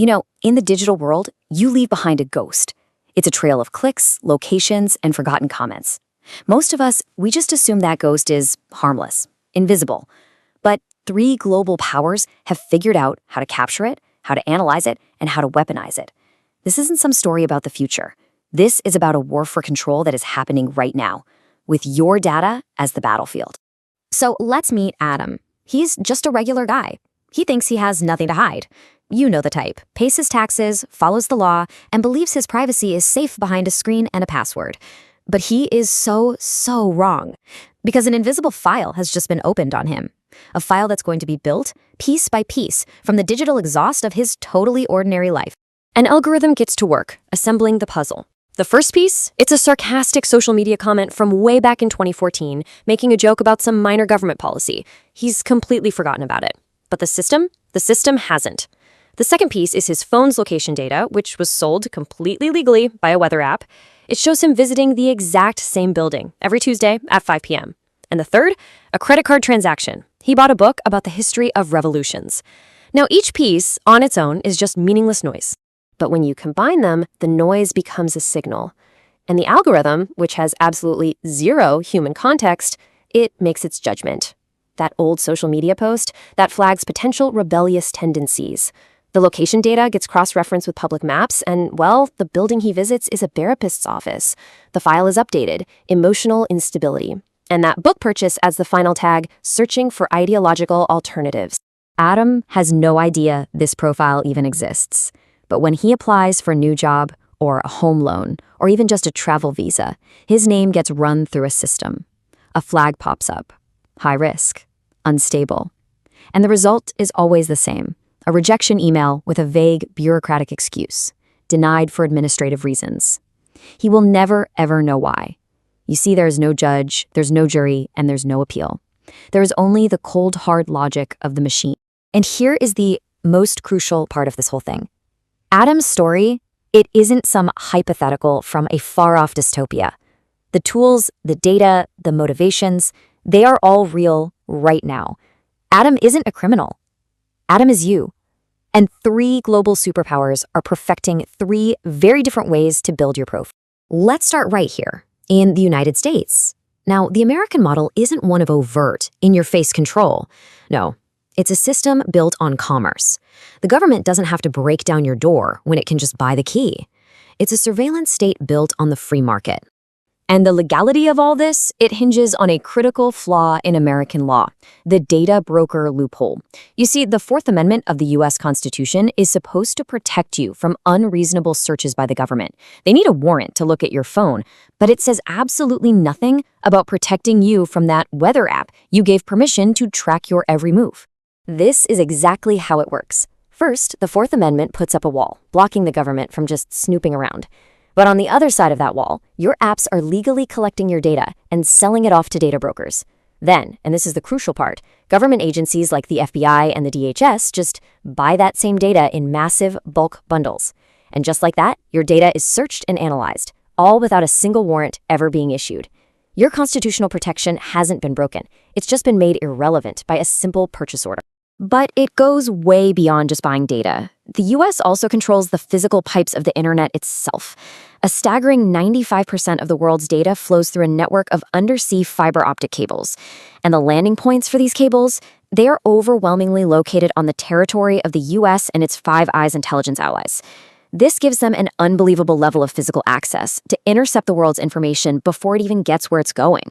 In the digital world, you leave behind a ghost. It's a trail of clicks, locations, and forgotten comments. Most of us, we just assume that ghost is harmless, invisible. But three global powers have figured out how to capture it, how to analyze it, and how to weaponize it. This isn't some story about the future. This is about a war for control that is happening right now, with your data as the battlefield. So let's meet Adam. He's just a regular guy. He thinks he has nothing to hide. You know the type. Pays his taxes, follows the law, and believes his privacy is safe behind a screen and a password. But he is so wrong. Because an invisible file has just been opened on him. A file that's going to be built, piece by piece, from the digital exhaust of his totally ordinary life. An algorithm gets to work, assembling the puzzle. The first piece, it's a sarcastic social media comment from way back in 2014, making a joke about some minor government policy. He's completely forgotten about it. But the system hasn't. The second piece is his phone's location data, which was sold completely legally by a weather app. It shows him visiting the exact same building every Tuesday at 5 p.m. And the third, a credit card transaction. He bought a book about the history of revolutions. Now, each piece, on its own, is just meaningless noise. But when you combine them, the noise becomes a signal. And the algorithm, which has absolutely zero human context, it makes its judgment. That old social media post, that flags potential rebellious tendencies. The location data gets cross-referenced with public maps, and, well, the building he visits is a therapist's office. The file is updated, emotional instability. And that book purchase adds the final tag, searching for ideological alternatives. Adam has no idea this profile even exists. But when he applies for a new job, or a home loan, or even just a travel visa, his name gets run through a system. A flag pops up. High risk. Unstable. And the result is always the same. A rejection email with a vague, bureaucratic excuse. Denied for administrative reasons. He will never, ever know why. You see, there is no judge, there's no jury, and there's no appeal. There is only the cold, hard logic of the machine. And here is the most crucial part of this whole thing. Adam's story, it isn't some hypothetical from a far-off dystopia. The tools, the data, the motivations, they are all real right now. Adam isn't a criminal. Adam is you. And three global superpowers are perfecting three very different ways to build your profile. Let's start right here, in the United States. Now, the American model isn't one of overt, in-your-face control. No, it's a system built on commerce. The government doesn't have to break down your door when it can just buy the key. It's a surveillance state built on the free market. And the legality of all this, it hinges on a critical flaw in American law, the data broker loophole. You see, the Fourth Amendment of the U.S. Constitution is supposed to protect you from unreasonable searches by the government. They need a warrant to look at your phone, but it says absolutely nothing about protecting you from that weather app you gave permission to track your every move. This is exactly how it works. First, the Fourth Amendment puts up a wall, blocking the government from just snooping around. But on the other side of that wall, your apps are legally collecting your data and selling it off to data brokers. Then, and this is the crucial part, government agencies like the FBI and the DHS just buy that same data in massive bulk bundles. And just like that, your data is searched and analyzed, all without a single warrant ever being issued. Your constitutional protection hasn't been broken. It's just been made irrelevant by a simple purchase order. But it goes way beyond just buying data. The US also controls the physical pipes of the internet itself. A staggering 95% of the world's data flows through a network of undersea fiber optic cables. And the landing points for these cables, they are overwhelmingly located on the territory of the US and its Five Eyes intelligence allies. This gives them an unbelievable level of physical access to intercept the world's information before it even gets where it's going.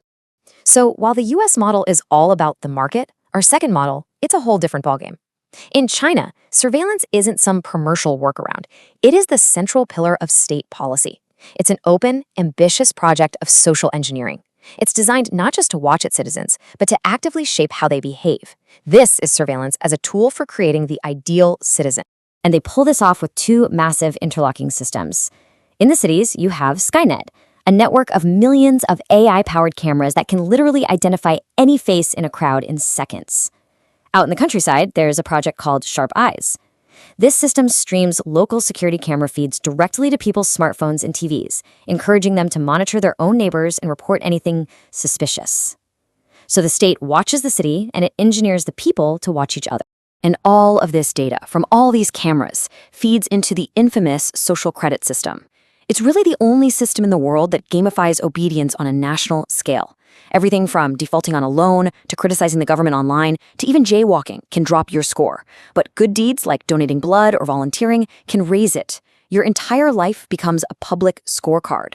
So while the US model is all about the market, our second model, it's a whole different ballgame. In China, surveillance isn't some commercial workaround. It is the central pillar of state policy. It's an open, ambitious project of social engineering. It's designed not just to watch its citizens, but to actively shape how they behave. This is surveillance as a tool for creating the ideal citizen. And they pull this off with two massive interlocking systems. In the cities, you have Skynet, a network of millions of AI-powered cameras that can literally identify any face in a crowd in seconds. Out in the countryside, there's a project called Sharp Eyes. This system streams local security camera feeds directly to people's smartphones and TVs, encouraging them to monitor their own neighbors and report anything suspicious. So the state watches the city, and it engineers the people to watch each other. And all of this data from all these cameras feeds into the infamous social credit system. It's really the only system in the world that gamifies obedience on a national scale. Everything from defaulting on a loan to criticizing the government online to even jaywalking can drop your score. But good deeds like donating blood or volunteering can raise it. Your entire life becomes a public scorecard.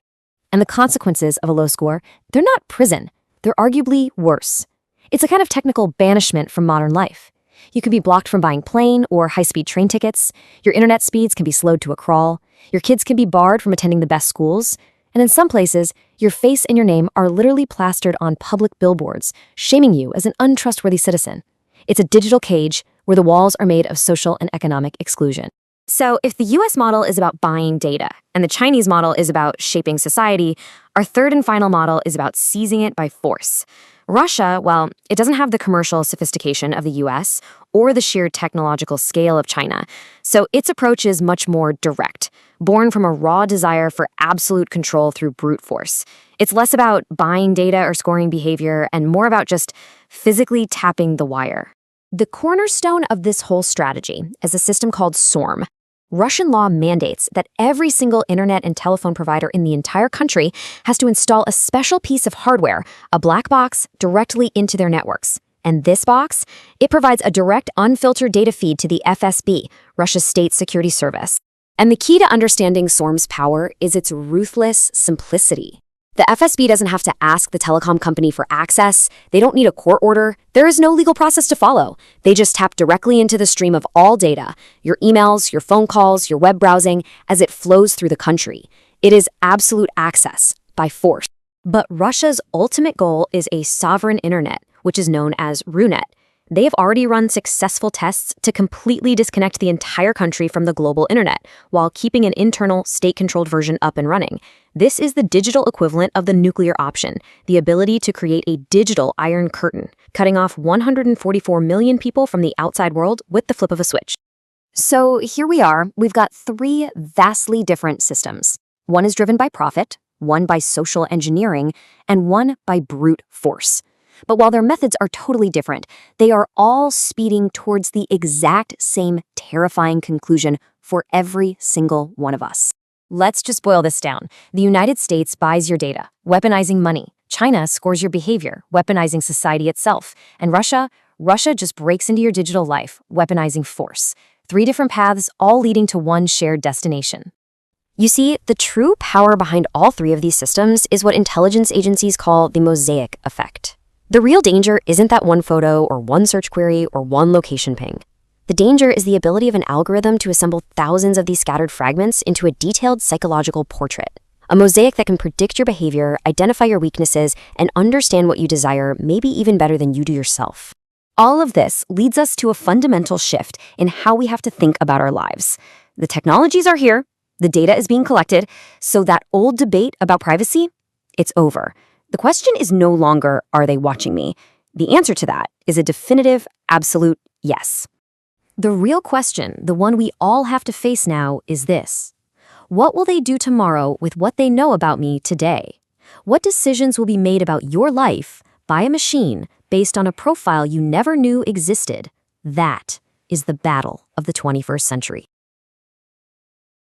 And the consequences of a low score, they're not prison. They're arguably worse. It's a kind of technical banishment from modern life. You could be blocked from buying plane or high-speed train tickets. Your internet speeds can be slowed to a crawl. Your kids can be barred from attending the best schools. And in some places, your face and your name are literally plastered on public billboards, shaming you as an untrustworthy citizen. It's a digital cage where the walls are made of social and economic exclusion. So if the US model is about buying data and the Chinese model is about shaping society, our third and final model is about seizing it by force. Russia, well, it doesn't have the commercial sophistication of the US or the sheer technological scale of China, so its approach is much more direct, born from a raw desire for absolute control through brute force. It's less about buying data or scoring behavior and more about just physically tapping the wire. The cornerstone of this whole strategy is a system called SORM. Russian law mandates that every single internet and telephone provider in the entire country has to install a special piece of hardware, a black box, directly into their networks. And this box, it provides a direct, unfiltered data feed to the FSB, Russia's state security service. And the key to understanding SORM's power is its ruthless simplicity. The FSB doesn't have to ask the telecom company for access. They don't need a court order. There is no legal process to follow. They just tap directly into the stream of all data, your emails, your phone calls, your web browsing, as it flows through the country. It is absolute access by force. But Russia's ultimate goal is a sovereign internet, which is known as RUNET. They have already run successful tests to completely disconnect the entire country from the global internet while keeping an internal, state-controlled version up and running. This is the digital equivalent of the nuclear option, the ability to create a digital iron curtain, cutting off 144 million people from the outside world with the flip of a switch. So here we are. We've got three vastly different systems. One is driven by profit, one by social engineering, and one by brute force. But while their methods are totally different, they are all speeding towards the exact same terrifying conclusion for every single one of us. Let's just boil this down. The United States buys your data, weaponizing money. China scores your behavior, weaponizing society itself. And Russia just breaks into your digital life, weaponizing force. Three different paths, all leading to one shared destination. You see, the true power behind all three of these systems is what intelligence agencies call the Mosaic Effect. The real danger isn't that one photo or one search query or one location ping. The danger is the ability of an algorithm to assemble thousands of these scattered fragments into a detailed psychological portrait. A mosaic that can predict your behavior, identify your weaknesses, and understand what you desire maybe even better than you do yourself. All of this leads us to a fundamental shift in how we have to think about our lives. The technologies are here, the data is being collected, so that old debate about privacy, it's over. The question is no longer, are they watching me? The answer to that is a definitive, absolute yes. The real question, the one we all have to face now, is this. What will they do tomorrow with what they know about me today? What decisions will be made about your life by a machine based on a profile you never knew existed? That is the battle of the 21st century.